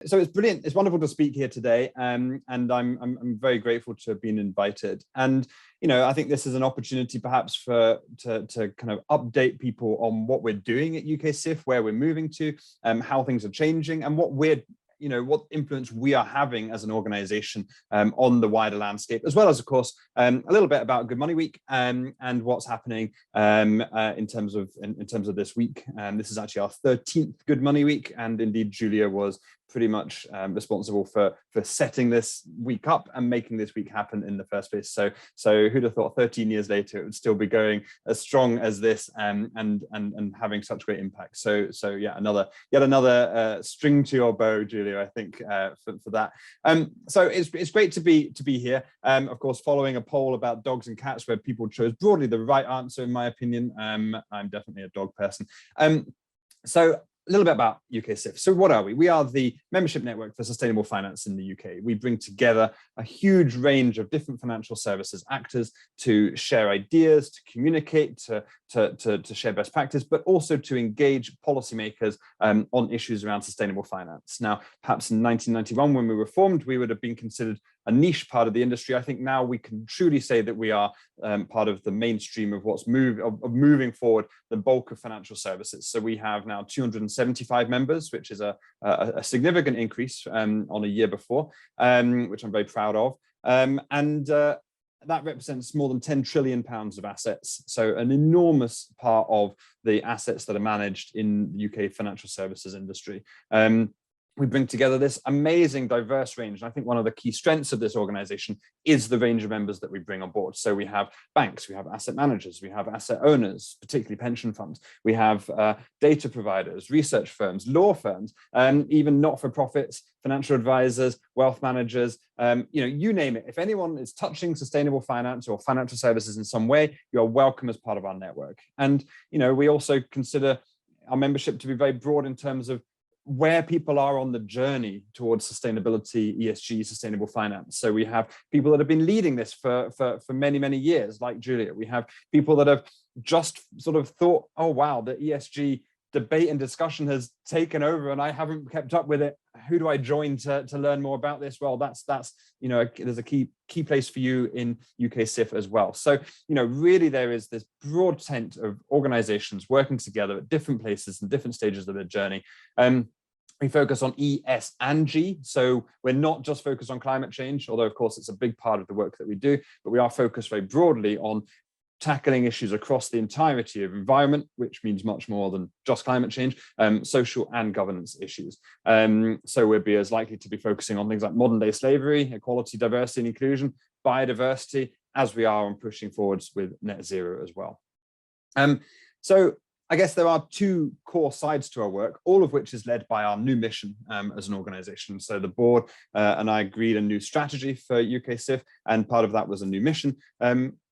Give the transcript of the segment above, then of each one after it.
So it's brilliant. It's wonderful to speak here today, and I'm very grateful to have been invited. And I think this is an opportunity perhaps to kind of update people on what we're doing at UKSIF, where we're moving to, how things are changing, and what influence we are having as an organization on the wider landscape, as well as, of course, a little bit about Good Money Week and what's happening in terms of this week. This is actually our 13th Good Money Week, and indeed Julia was pretty much responsible for setting this week up and making this week happen in the first place. So who'd have thought 13 years later it would still be going as strong as this and having such great impact. So yeah, yet another string to your bow, Julia, I think, for that. So it's great to be here. Of course, following a poll about dogs and cats where people chose broadly the right answer, in my opinion. I'm definitely a dog person. So a little bit about UKSIF. So what are we? We are the membership network for sustainable finance in the UK. We bring together a huge range of different financial services actors to share ideas, to communicate, to share best practice, but also to engage policymakers on issues around sustainable finance. Now, perhaps in 1991, when we were formed, we would have been considered a niche part of the industry. I think now we can truly say that we are part of the mainstream of what's moving forward the bulk of financial services. So we have now 275 members, which is a significant increase on a year before, which I'm very proud of. That represents more than £10 trillion of assets. So an enormous part of the assets that are managed in the UK financial services industry. We bring together this amazing diverse range. And I think one of the key strengths of this organization is the range of members that we bring on board. So we have banks, we have asset managers, we have asset owners, particularly pension funds. We have data providers, research firms, law firms, even not-for-profits, financial advisors, wealth managers, you name it. If anyone is touching sustainable finance or financial services in some way, you are welcome as part of our network. And, we also consider our membership to be very broad in terms of where people are on the journey towards sustainability, ESG, sustainable finance. So we have people that have been leading this for many, many years, like Julia. We have people that have just sort of thought, oh, wow, the ESG debate and discussion has taken over and I haven't kept up with it. Who do I join to learn more about this? Well, that's there's a key place for you in UKSIF as well. So, really there is this broad tent of organizations working together at different places and different stages of their journey. We focus on E, S, and G. So we're not just focused on climate change, although of course it's a big part of the work that we do, but we are focused very broadly on tackling issues across the entirety of environment, which means much more than just climate change, social and governance issues. So we'll be as likely to be focusing on things like modern day slavery, equality, diversity and inclusion, biodiversity, as we are on pushing forwards with net zero as well. So I guess there are two core sides to our work, all of which is led by our new mission as an organization. So the board and I agreed a new strategy for UKSIF, and part of that was a new mission.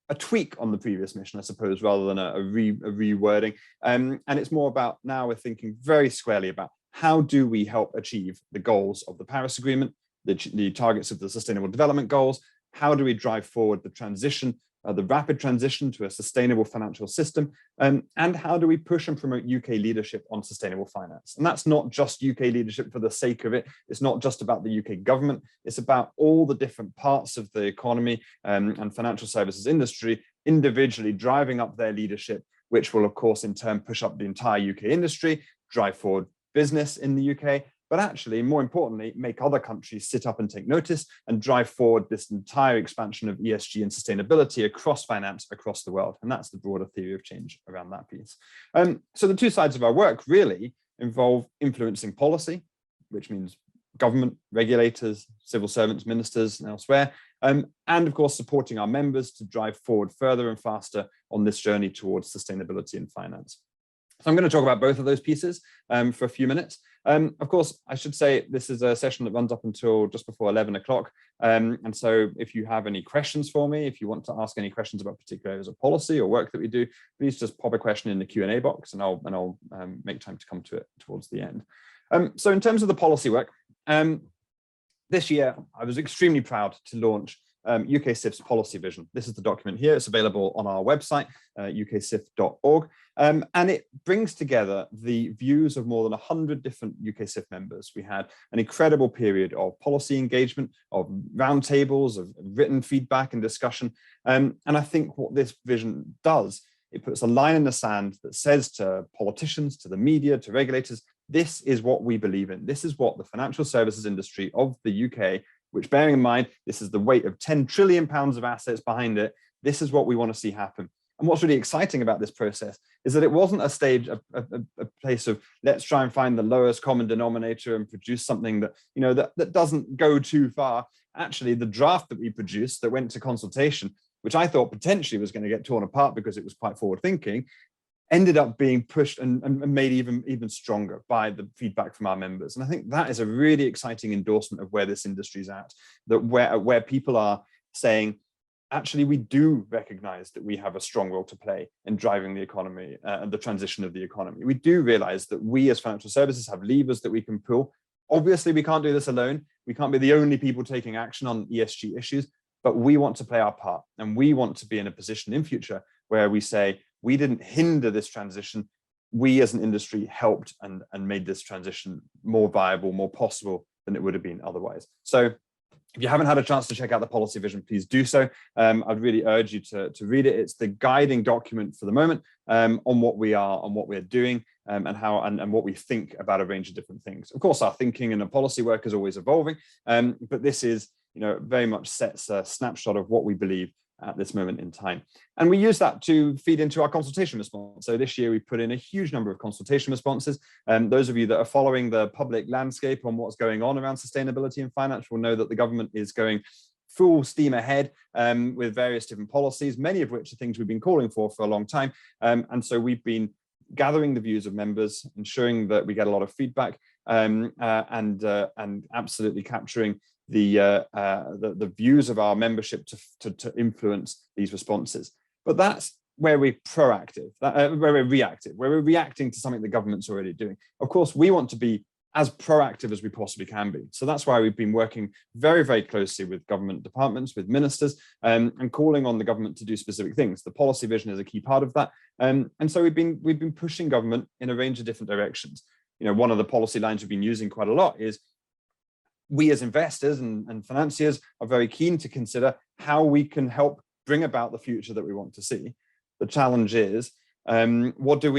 A tweak on the previous mission, I suppose, rather than a rewording. And it's more about now we're thinking very squarely about how do we help achieve the goals of the Paris Agreement, the targets of the Sustainable Development Goals. How do we drive forward the transition, the rapid transition to a sustainable financial system? And how do we push and promote UK leadership on sustainable finance? And that's not just UK leadership for the sake of it. It's not just about the UK government. It's about all the different parts of the economy and financial services industry individually driving up their leadership, which will, of course, in turn push up the entire UK industry, drive forward business in the UK, but actually, more importantly, make other countries sit up and take notice and drive forward this entire expansion of ESG and sustainability across finance, across the world. And that's the broader theory of change around that piece. So the two sides of our work really involve influencing policy, which means government, regulators, civil servants, ministers, and elsewhere, and of course, supporting our members to drive forward further and faster on this journey towards sustainability in finance. So I'm going to talk about both of those pieces for a few minutes. Of course, I should say this is a session that runs up until just before 11 o'clock. And so if you have any questions for me, if you want to ask any questions about particular areas of policy or work that we do, please just pop a question in the Q&A box and I'll make time to come to it towards the end. So in terms of the policy work, this year, I was extremely proud to launch UKSIF's policy vision. This is the document here. It's available on our website, uksif.org. And it brings together the views of more than 100 different UKSIF members. We had an incredible period of policy engagement, of roundtables, of written feedback and discussion. And I think what this vision does, it puts a line in the sand that says to politicians, to the media, to regulators, this is what we believe in. This is what the financial services industry of the UK, which, bearing in mind, this is the weight of £10 trillion of assets behind it, this is what we want to see happen. And what's really exciting about this process is that it wasn't a stage, a place of let's try and find the lowest common denominator and produce something that, that doesn't go too far. Actually, the draft that we produced that went to consultation, which I thought potentially was going to get torn apart because it was quite forward thinking, ended up being pushed and made even stronger by the feedback from our members. And I think that is a really exciting endorsement of where this industry is at, that where people are saying, actually, we do recognize that we have a strong role to play in driving the economy and the transition of the economy. We do realize that we as financial services have levers that we can pull. Obviously, we can't do this alone. We can't be the only people taking action on ESG issues, but we want to play our part. And we want to be in a position in future where we say, we didn't hinder this transition. We as an industry helped and made this transition more viable, more possible than it would have been otherwise. So if you haven't had a chance to check out the policy vision, please do so. I'd really urge you to read it. It's the guiding document for the moment on what we are, on what we're doing, and how and what we think about a range of different things. Of course, our thinking and the policy work is always evolving, but this is, very much sets a snapshot of what we believe at this moment in time. And we use that to feed into our consultation response. So this year we put in a huge number of consultation responses. Those of you that are following the public landscape on what's going on around sustainability and finance will know that the government is going full steam ahead with various different policies, many of which are things we've been calling for a long time. And so we've been gathering the views of members, ensuring that we get a lot of feedback and absolutely capturing the views of our membership to influence these responses. But that's where we're proactive, where we're reactive, where we're reacting to something the government's already doing. Of course, we want to be as proactive as we possibly can be. So that's why we've been working very, very closely with government departments, with ministers, and calling on the government to do specific things. The policy vision is a key part of that. And so we've been pushing government in a range of different directions. One of the policy lines we've been using quite a lot is we as investors and financiers are very keen to consider how we can help bring about the future that we want to see. The challenge is, what does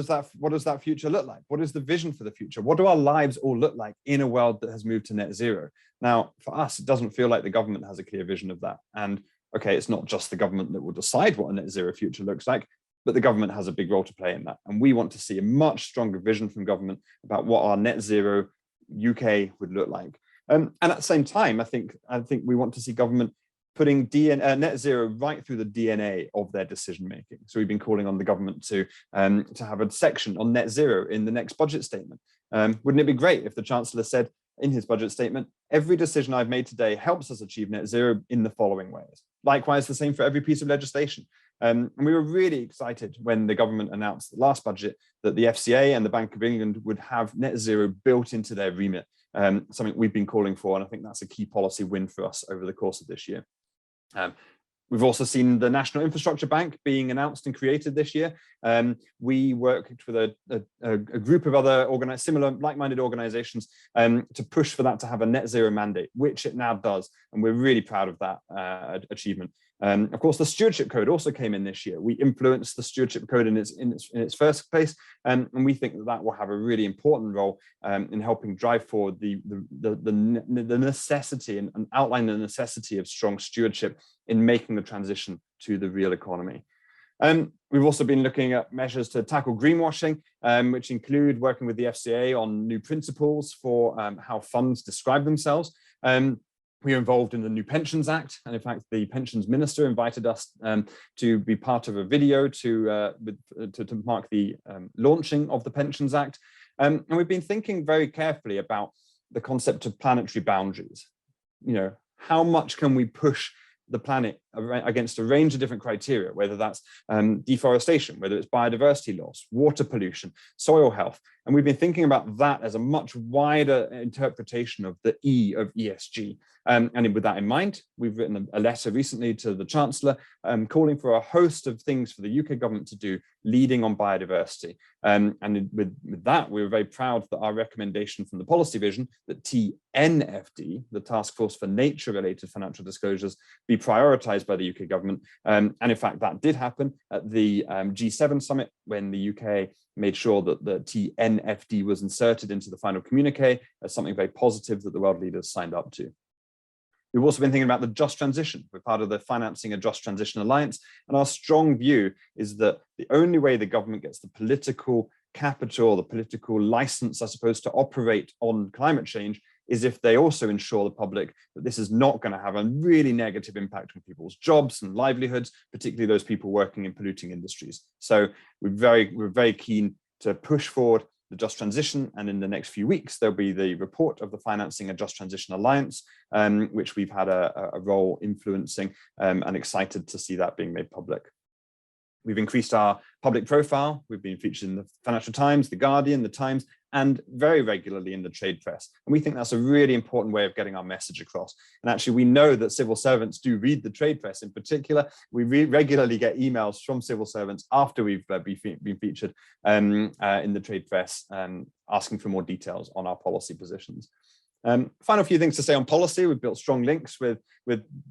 that future look like? What is the vision for the future? What do our lives all look like in a world that has moved to net zero? Now, for us, it doesn't feel like the government has a clear vision of that. And okay, it's not just the government that will decide what a net zero future looks like, but the government has a big role to play in that. And we want to see a much stronger vision from government about what our net zero UK would look like. And at the same time, I think we want to see government putting net zero right through the DNA of their decision making. So we've been calling on the government to have a section on net zero in the next budget statement. Wouldn't it be great if the Chancellor said in his budget statement, every decision I've made today helps us achieve net zero in the following ways. Likewise, the same for every piece of legislation. And we were really excited when the government announced the last budget that the FCA and the Bank of England would have net zero built into their remit, something we've been calling for. And I think that's a key policy win for us over the course of this year. We've also seen the National Infrastructure Bank being announced and created this year. We worked with a group of other similar like-minded organizations to push for that to have a net zero mandate, which it now does. And we're really proud of that achievement. Of course, the Stewardship Code also came in this year. We influenced the Stewardship Code in its first place, and we think that will have a really important role in helping drive forward the necessity and outline the necessity of strong stewardship in making the transition to the real economy. We've also been looking at measures to tackle greenwashing, which include working with the FCA on new principles for how funds describe themselves. We are involved in the new Pensions Act, and in fact, the Pensions Minister invited us to be part of a video to mark the launching of the Pensions Act. And we've been thinking very carefully about the concept of planetary boundaries. How much can we push the planet against a range of different criteria, whether that's deforestation, whether it's biodiversity loss, water pollution, soil health. And we've been thinking about that as a much wider interpretation of the E of ESG. And with that in mind, we've written a letter recently to the Chancellor calling for a host of things for the UK government to do, leading on biodiversity. And with that, we were very proud that our recommendation from the policy vision that TNFD, the Task Force for Nature-related Financial Disclosures, be prioritised by the UK government. And in fact, that did happen at the G7 summit when the UK made sure that the TNFD was inserted into the final communique as something very positive that the world leaders signed up to. We've also been thinking about the just transition. We're part of the Financing a Just Transition Alliance, and our strong view is that the only way the government gets the political capital, the political license, I suppose, to operate on climate change is if they also ensure the public that this is not going to have a really negative impact on people's jobs and livelihoods, particularly those people working in polluting industries. So we're very keen to push forward the Just Transition, and in the next few weeks there'll be the report of the Financing a Just Transition Alliance, which we've had a role influencing, and excited to see that being made public. We've increased our public profile. We've been featured in the Financial Times, the Guardian, the Times, and very regularly in the trade press. And we think that's a really important way of getting our message across. And actually, we know that civil servants do read the trade press in particular. We regularly get emails from civil servants after we've been featured in the trade press, asking for more details on our policy positions. Final few things to say on policy. We've built strong links with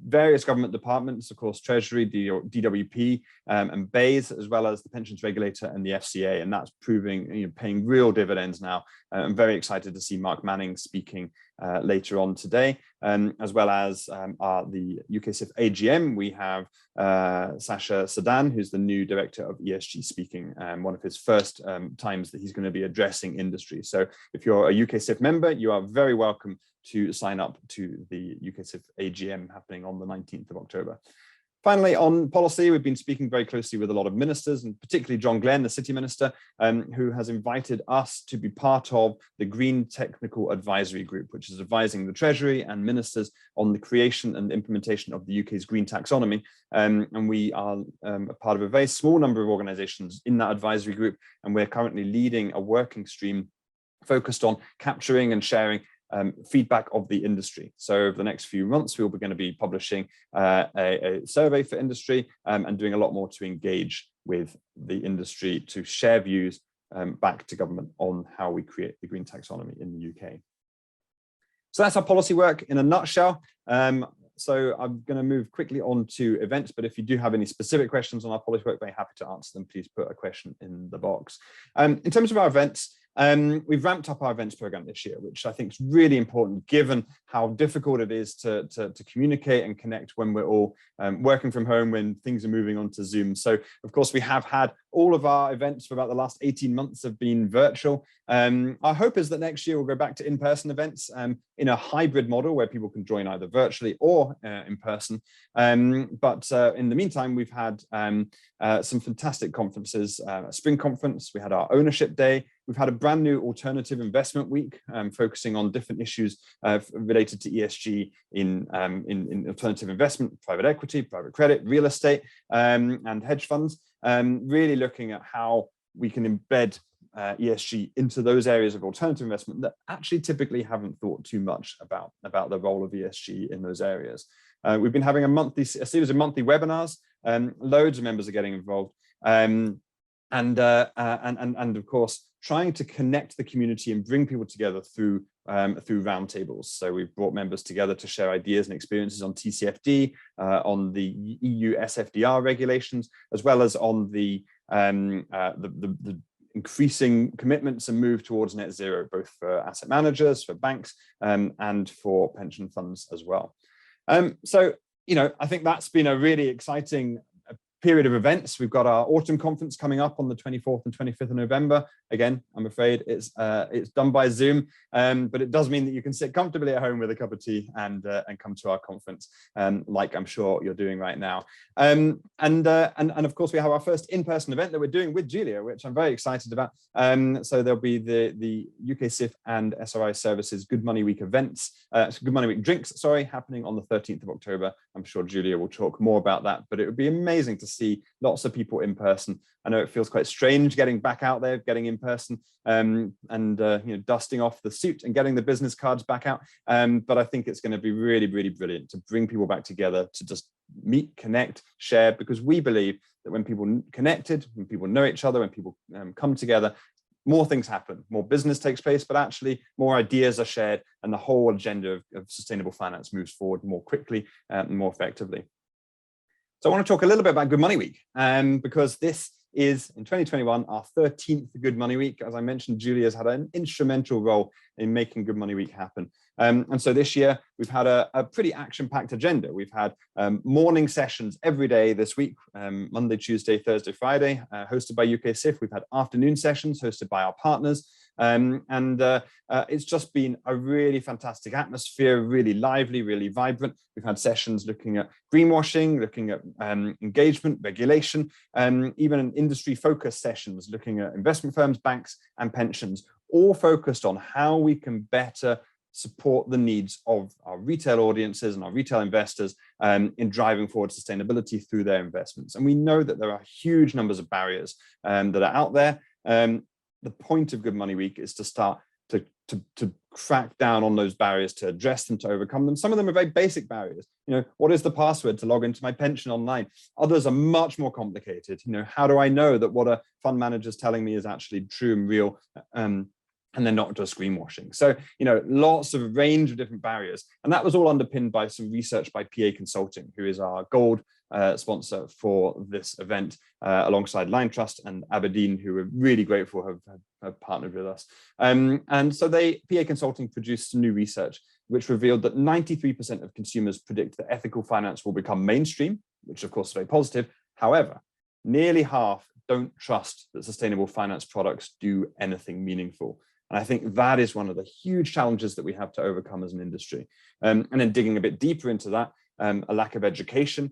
various government departments, of course, Treasury, DWP, and BEIS, as well as the Pensions Regulator and the FCA, and that's proving, paying real dividends now. I'm very excited to see Mark Manning speaking later on today, as well as the UKSIF AGM. We have Sasha Sadan, who's the new Director of ESG, speaking, one of his first times that he's going to be addressing industry. So if you're a UKSIF member, you are very welcome to sign up to the UKSIF AGM happening on the 19th of October. Finally, on policy, we've been speaking very closely with a lot of ministers, and particularly John Glenn, the City Minister, who has invited us to be part of the Green Technical Advisory Group, which is advising the Treasury and ministers on the creation and implementation of the UK's green taxonomy. And we are a part of a very small number of organisations in that advisory group, and we're currently leading a working stream focused on capturing and sharing feedback of the industry. So over the next few months, we're going to be publishing a survey for industry, and doing a lot more to engage with the industry to share views back to government on how we create the green taxonomy in the UK. So that's our policy work in a nutshell. So I'm going to move quickly on to events, but if you do have any specific questions on our policy work, very happy to answer them. Please put a question in the box. In terms of our events, we've ramped up our events program this year, which I think is really important given how difficult it is to communicate and connect when we're all working from home, when things are moving on to Zoom. So of course we have had all of our events for about the last 18 months have been virtual. Our hope is that next year we'll go back to in-person events in a hybrid model where people can join either virtually or in person. But in the meantime, we've had some fantastic conferences, a spring conference, we had our ownership day, we've had a brand new alternative investment week focusing on different issues related to ESG in alternative investment, private equity, private credit, real estate, and hedge funds, really looking at how we can embed ESG into those areas of alternative investment that actually typically haven't thought too much about the role of ESG in those areas. We've been having a series of monthly webinars, loads of members are getting involved, and of course trying to connect the community and bring people together through roundtables. So we've brought members together to share ideas and experiences on TCFD, on the EU SFDR regulations, as well as on the increasing commitments and move towards net zero, both for asset managers, for banks, and for pension funds as well. So, I think that's been a really exciting period of events. We've got our autumn conference coming up on the 24th and 25th of November. Again, I'm afraid it's done by Zoom, but it does mean that you can sit comfortably at home with a cup of tea and come to our conference, like I'm sure you're doing right now. And of course, we have our first in-person event that we're doing with Julia, which I'm very excited about. So there'll be the UKSIF and SRI Services Good Money Week events, Good Money Week drinks, sorry, happening on the 13th of October. I'm sure Julia will talk more about that, but it would be amazing to see lots of people in person. I know it feels quite strange getting back out there, getting in person, and dusting off the suit and getting the business cards back out. But I think it's going to be really, really brilliant to bring people back together to just meet, connect, share, because we believe that when people connected, when people know each other, when people come together, more things happen, more business takes place, but actually more ideas are shared, and the whole agenda of sustainable finance moves forward more quickly and more effectively. So I want to talk a little bit about Good Money Week, because this is, in 2021, our 13th Good Money Week. As I mentioned, Julia's had an instrumental role in making Good Money Week happen. And so this year, we've had a pretty action-packed agenda. We've had morning sessions every day this week, Monday, Tuesday, Thursday, Friday, hosted by UKSIF. We've had afternoon sessions hosted by our partners. It's just been a really fantastic atmosphere, really lively, really vibrant. We've had sessions looking at greenwashing, looking at engagement, regulation, even an industry-focused sessions looking at investment firms, banks, and pensions, all focused on how we can better support the needs of our retail audiences and our retail investors in driving forward sustainability through their investments. And we know that there are huge numbers of barriers that are out there. The point of Good Money Week is to start to crack down on those barriers, to address them, to overcome them. Some of them are very basic barriers. What is the password to log into my pension online? Others are much more complicated. How do I know that what a fund manager is telling me is actually true and real? And they're not just greenwashing. So, lots of range of different barriers. And that was all underpinned by some research by PA Consulting, who is our gold sponsor for this event, alongside Liontrust and Aberdeen, who we're really grateful have partnered with us. And so PA Consulting produced some new research, which revealed that 93% of consumers predict that ethical finance will become mainstream, which of course is very positive. However, nearly half don't trust that sustainable finance products do anything meaningful. And I think that is one of the huge challenges that we have to overcome as an industry. And then digging a bit deeper into that, a lack of education,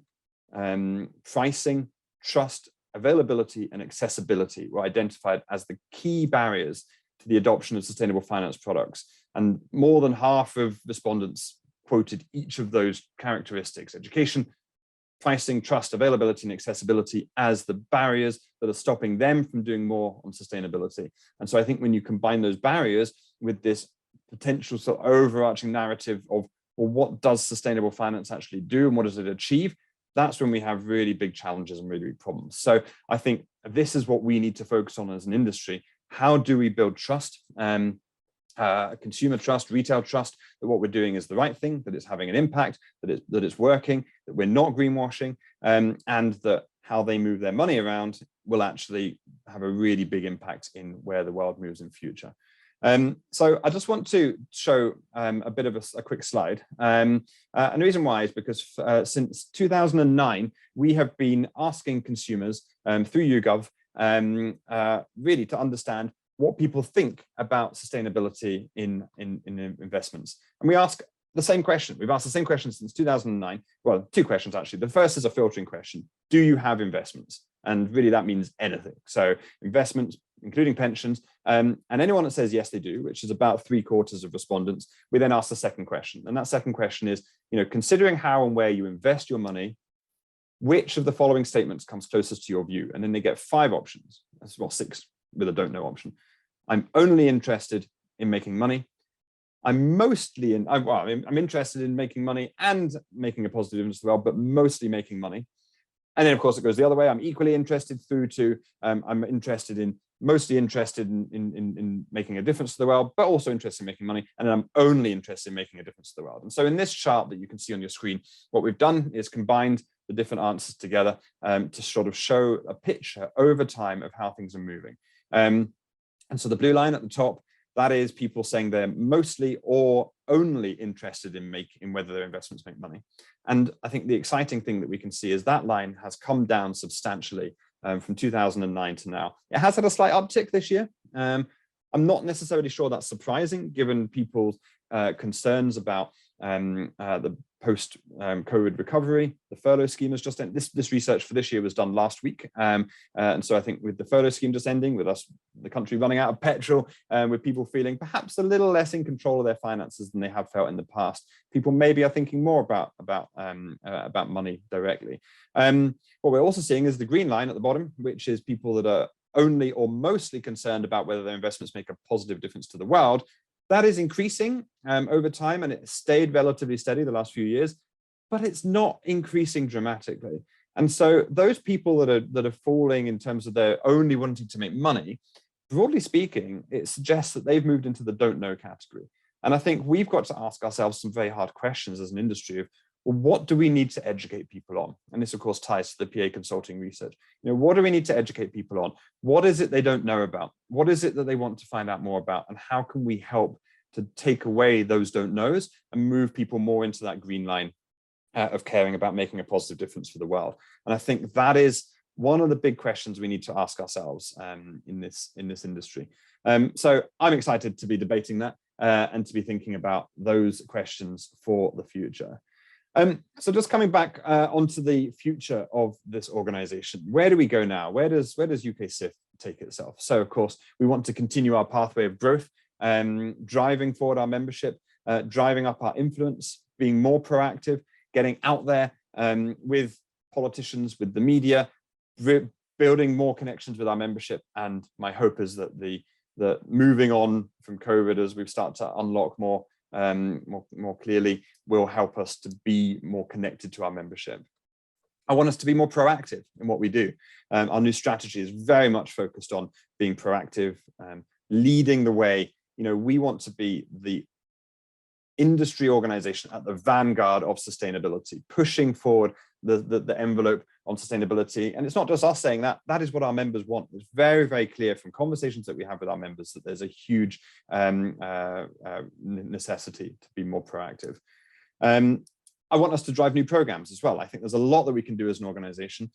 pricing, trust, availability, and accessibility were identified as the key barriers to the adoption of sustainable finance products. And more than half of respondents quoted each of those characteristics: education, pricing, trust, availability, and accessibility as the barriers that are stopping them from doing more on sustainability. And so I think when you combine those barriers with this potential sort of overarching narrative of, well, what does sustainable finance actually do and what does it achieve? That's when we have really big challenges and really big problems. So I think this is what we need to focus on as an industry. How do we build trust? Consumer trust, retail trust, that what we're doing is the right thing, that it's having an impact, that it's working, that we're not greenwashing, and that how they move their money around will actually have a really big impact in where the world moves in future. So I just want to show a bit of a quick slide. And the reason why is because since 2009, we have been asking consumers through YouGov really to understand what people think about sustainability in investments. And we ask the same question. We've asked the same question since 2009. Well, two questions, actually. The first is a filtering question. Do you have investments? And really that means anything. So investments, including pensions, and anyone that says yes, they do, which is about 3/4 of respondents, we then ask the second question. And that second question is, considering how and where you invest your money, which of the following statements comes closest to your view? And then they get 5 options, well, 6 with a don't know option. I'm only interested in making money. I'm interested in making money and making a positive difference to the world, but mostly making money. And then, of course, it goes the other way. I'm equally interested through to I'm mostly interested in making a difference to the world, but also interested in making money. And then I'm only interested in making a difference to the world. And so in this chart that you can see on your screen, what we've done is combined the different answers together to sort of show a picture over time of how things are moving. And so the blue line at the top, that is people saying they're mostly or only interested in whether their investments make money. And I think the exciting thing that we can see is that line has come down substantially from 2009 to now. It has had a slight uptick this year. I'm not necessarily sure that's surprising, given people's concerns about the post-COVID recovery. The furlough scheme has just ended. This research for this year was done last week. And so I think with the furlough scheme just ending, with us, the country running out of petrol, with people feeling perhaps a little less in control of their finances than they have felt in the past, people maybe are thinking more about money directly. What we're also seeing is the green line at the bottom, which is people that are only or mostly concerned about whether their investments make a positive difference to the world. That is increasing over time, and it stayed relatively steady the last few years, but it's not increasing dramatically. And so those people that are falling in terms of their only wanting to make money, broadly speaking, it suggests that they've moved into the don't know category. And I think we've got to ask ourselves some very hard questions as an industry of, well, what do we need to educate people on? And this, of course, ties to the PA consulting research. What do we need to educate people on? What is it they don't know about? What is it that they want to find out more about? And how can we help to take away those don't knows and move people more into that green line of caring about making a positive difference for the world? And I think that is one of the big questions we need to ask ourselves in this industry. So I'm excited to be debating that and to be thinking about those questions for the future. So just coming back onto the future of this organization, where do we go now? Where does UKSIF take itself? So of course, we want to continue our pathway of growth, driving forward our membership, driving up our influence, being more proactive, getting out there with politicians, with the media, building more connections with our membership. And my hope is that the moving on from COVID, as we've started to unlock more clearly, will help us to be more connected to our membership. I want us to be more proactive in what we do. Our new strategy is very much focused on being proactive, leading the way. We want to be the industry organization at the vanguard of sustainability, pushing forward the envelope on sustainability. And it's not just us saying that, that is what our members want. It's very, very clear from conversations that we have with our members that there's a huge necessity to be more proactive. I want us to drive new programs as well. I think there's a lot that we can do as an organization.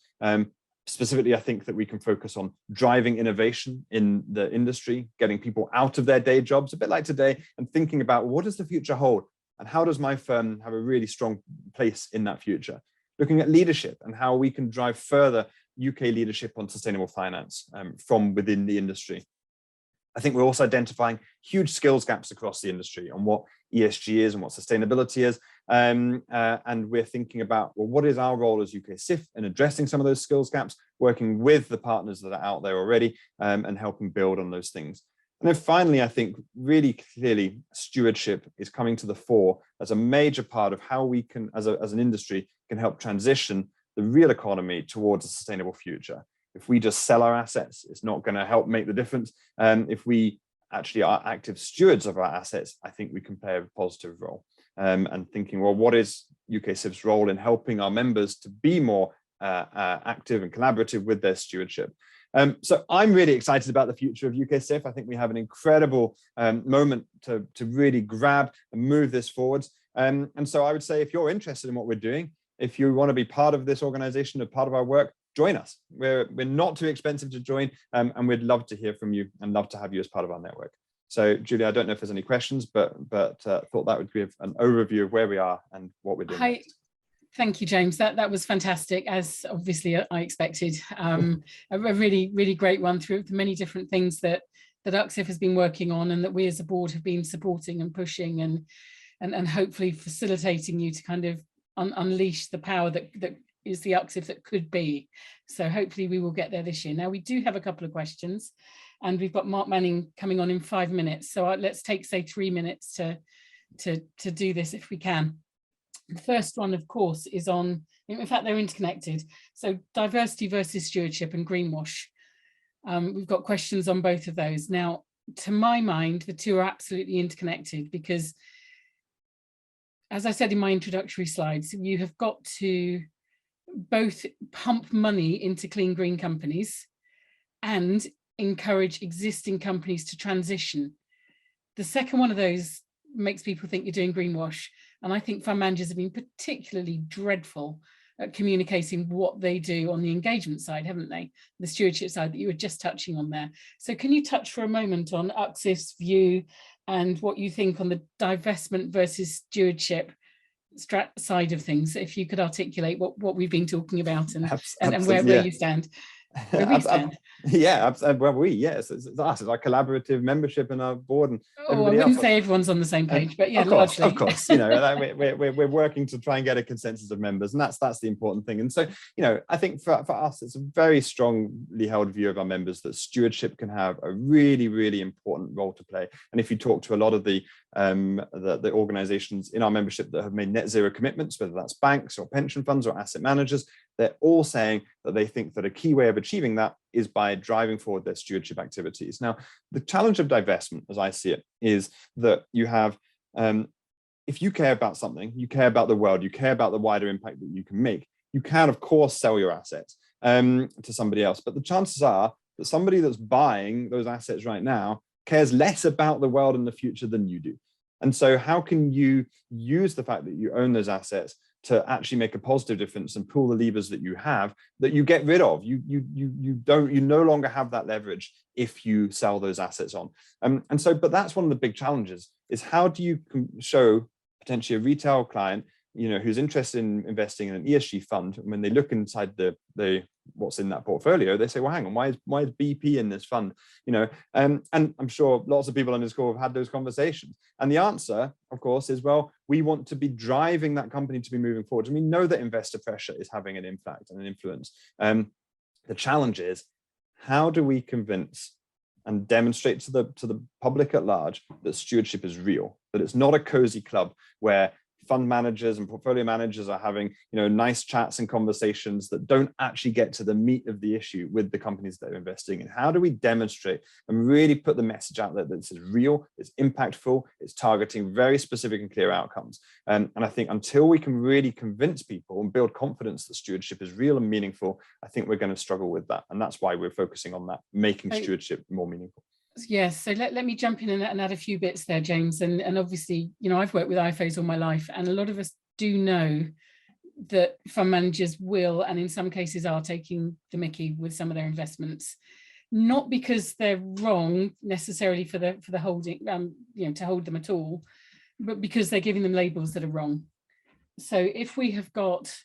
Specifically, I think that we can focus on driving innovation in the industry, getting people out of their day jobs, a bit like today, and thinking about what does the future hold and how does my firm have a really strong place in that future. Looking at leadership and how we can drive further UK leadership on sustainable finance from within the industry. I think we're also identifying huge skills gaps across the industry on what ESG is and what sustainability is. And we're thinking about, well, what is our role as UKSIF in addressing some of those skills gaps, working with the partners that are out there already and helping build on those things. And then finally, I think really clearly stewardship is coming to the fore as a major part of how we can, as an industry, can help transition the real economy towards a sustainable future. If we just sell our assets, it's not going to help make the difference. If we actually are active stewards of our assets, I think we can play a positive role. And thinking, well, what is UKSIF's role in helping our members to be more active and collaborative with their stewardship? So I'm really excited about the future of UKSIF. I think we have an incredible moment to really grab and move this forwards. And so I would say, if you're interested in what we're doing, if you want to be part of this organization, a part of our work, join us. We're not too expensive to join, and we'd love to hear from you and love to have you as part of our network. So, Julia, I don't know if there's any questions, but thought that would give an overview of where we are and what we're doing. Hi. Thank you, James. That was fantastic, as obviously I expected. A really, really great run through the many different things that UKSIF has been working on and that we as a board have been supporting and pushing and hopefully facilitating you to kind of unleash the power that is the UKSIF that could be. So hopefully we will get there this year. Now, we do have a couple of questions and we've got Mark Manning coming on in 5 minutes. So let's take, say, 3 minutes to do this if we can. The first one, of course, is on, in fact, they're interconnected. So diversity versus stewardship and greenwash. We've got questions on both of those. Now, to my mind, the two are absolutely interconnected because, as I said in my introductory slides, you have got to both pump money into clean green companies and encourage existing companies to transition. The second one of those makes people think you're doing greenwash. And I think fund managers have been particularly dreadful at communicating what they do on the engagement side, haven't they? The stewardship side that you were just touching on there. So can you touch for a moment on UKSIF's view and what you think on the divestment versus stewardship side of things, if you could articulate what we've been talking about and where you stand. Where we stand. Yes, it's us, it's our collaborative membership and our board and everybody I wouldn't else. say everyone's on the same page, but yeah, of course, you know, we're working to try and get a consensus of members, and that's the important thing. And so, you know, I think for us, it's a very strongly held view of our members that stewardship can have a really, really important role to play. And if you talk to a lot of the organizations in our membership that have made net zero commitments, whether that's banks or pension funds or asset managers, they're all saying that they think that a key way of achieving that is by driving forward their stewardship activities. Now, the challenge of divestment, as I see it, is that you have, if you care about something, you care about the world, you care about the wider impact that you can make, you can, of course, sell your assets to somebody else. But the chances are that somebody that's buying those assets right now cares less about the world and the future than you do. And so how can you use the fact that you own those assets to actually make a positive difference and pull the levers that you have that you get rid of? You no longer have that leverage if you sell those assets on. But that's one of the big challenges, is how do you show potentially a retail client, you know, who's interested in investing in an ESG fund, and when they look inside the what's in that portfolio, they say, well, hang on, why is BP in this fund? You know, and I'm sure lots of people on this call have had those conversations. And the answer, of course, is, well, we want to be driving that company to be moving forward. And we know that investor pressure is having an impact and an influence. The challenge is, how do we convince and demonstrate to the public at large that stewardship is real, that it's not a cozy club where fund managers and portfolio managers are having, you know, nice chats and conversations that don't actually get to the meat of the issue with the companies that they're investing in? How do we demonstrate and really put the message out there that this is real, it's impactful, it's targeting very specific and clear outcomes? And I think until we can really convince people and build confidence that stewardship is real and meaningful, I think we're going to struggle with that. And that's why we're focusing on that, making stewardship more meaningful. Yes, so let me jump in and add a few bits there, James. And obviously, you know, I've worked with IFOs all my life, and a lot of us do know that fund managers will, and in some cases are, taking the mickey with some of their investments, not because they're wrong necessarily for the holding, you know, to hold them at all, but because they're giving them labels that are wrong. So if we have got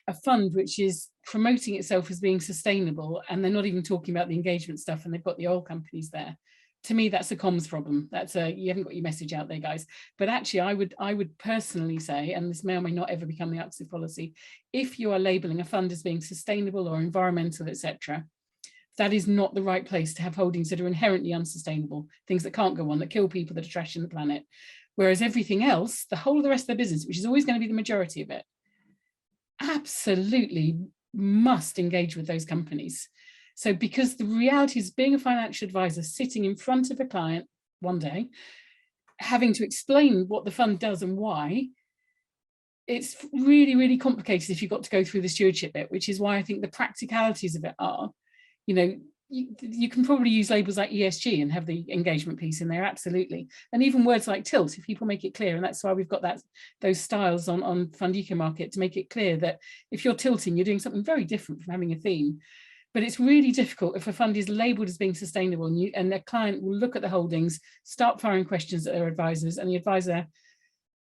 a fund which is promoting itself as being sustainable, and they're not even talking about the engagement stuff, and they've got the oil companies there, to me, that's a comms problem. That's you haven't got your message out there, guys. But actually, I would personally say, and this may or may not ever become the UKSIF policy, if you are labeling a fund as being sustainable or environmental, etc., that is not the right place to have holdings that are inherently unsustainable, things that can't go on, that kill people, that are trashing the planet. Whereas everything else, the whole of the rest of the business, which is always going to be the majority of it, absolutely must engage with those companies. So because the reality is, being a financial advisor, sitting in front of a client one day, having to explain what the fund does and why, it's really, really complicated if you've got to go through the stewardship bit, which is why I think the practicalities of it are, you know, you can probably use labels like ESG and have the engagement piece in there, absolutely. And even words like tilt, if people make it clear, and that's why we've got those styles on Fund Eco Market, to make it clear that if you're tilting, you're doing something very different from having a theme. But it's really difficult if a fund is labeled as being sustainable, and their client will look at the holdings, start firing questions at their advisors, and the advisor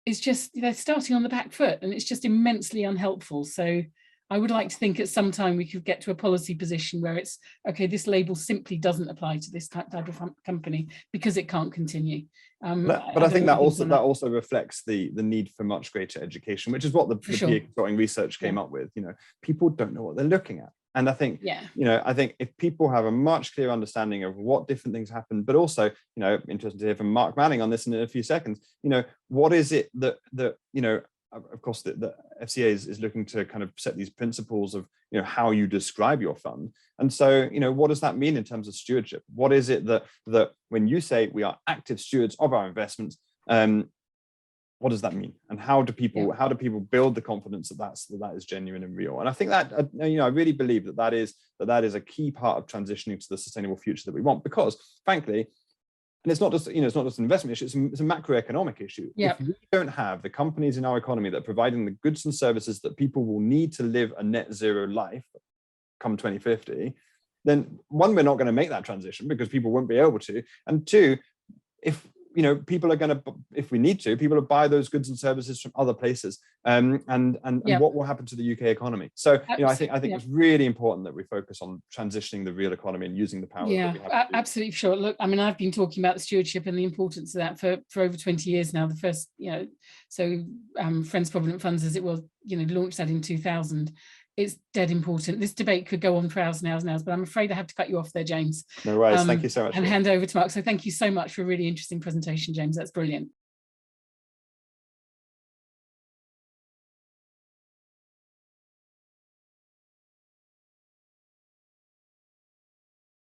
is just, they're starting on the back foot, and it's just immensely unhelpful. So I would like to think at some time we could get to a policy position where it's, okay, this label simply doesn't apply to this type of company because it can't continue. But I think that also reflects the need for much greater education, which is what the PA consulting research came up with. You know, people don't know what they're looking at. And I think, you know, I think if people have a much clearer understanding of what different things happen, but also, you know, interested to hear from Mark Manning on this in a few seconds, you know, what is it that you know, of course, the FCA is looking to kind of set these principles of, you know, how you describe your fund. And so, you know, what does that mean in terms of stewardship? What is it that when you say we are active stewards of our investments, what does that mean? And how do people build the confidence that is genuine and real? And I think that, you know, I really believe that is a key part of transitioning to the sustainable future that we want, because frankly, And it's not just, it's not just an investment issue, it's a macroeconomic issue. Yep. If we don't have the companies in our economy that are providing the goods and services that people will need to live a net zero life come 2050, then one, we're not going to make that transition because people won't be able to. And two, if people are going to, if we need to, people will buy those goods and services from other places, and what will happen to the UK economy? So I think it's really important that we focus on transitioning the real economy and using the power. Yeah, that we have absolutely, sure. Look, I mean, I've been talking about the stewardship and the importance of that for over 20 years now. The first, Friends Provident Funds, as it was, launched that in 2000. It's dead important. This debate could go on for hours and hours and hours, but I'm afraid I have to cut you off there, James. No worries. Thank you so much. And hand over to Mark. So thank you so much for a really interesting presentation, James. That's brilliant.